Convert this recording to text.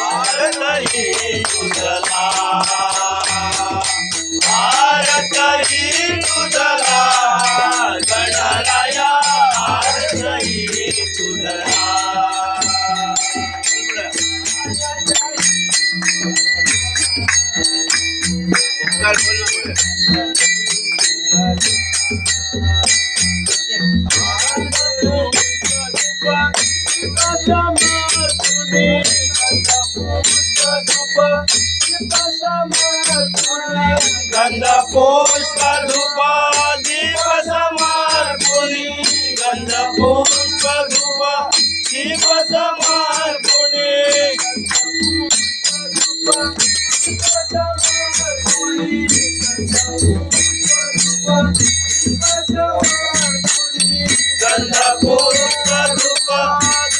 आरती तुझला आरती तुझला गणराया आरती तुझला गंध पुष्प धूप दीप समर्पुनी गंध पुष्प धूप दीप समर्पुनी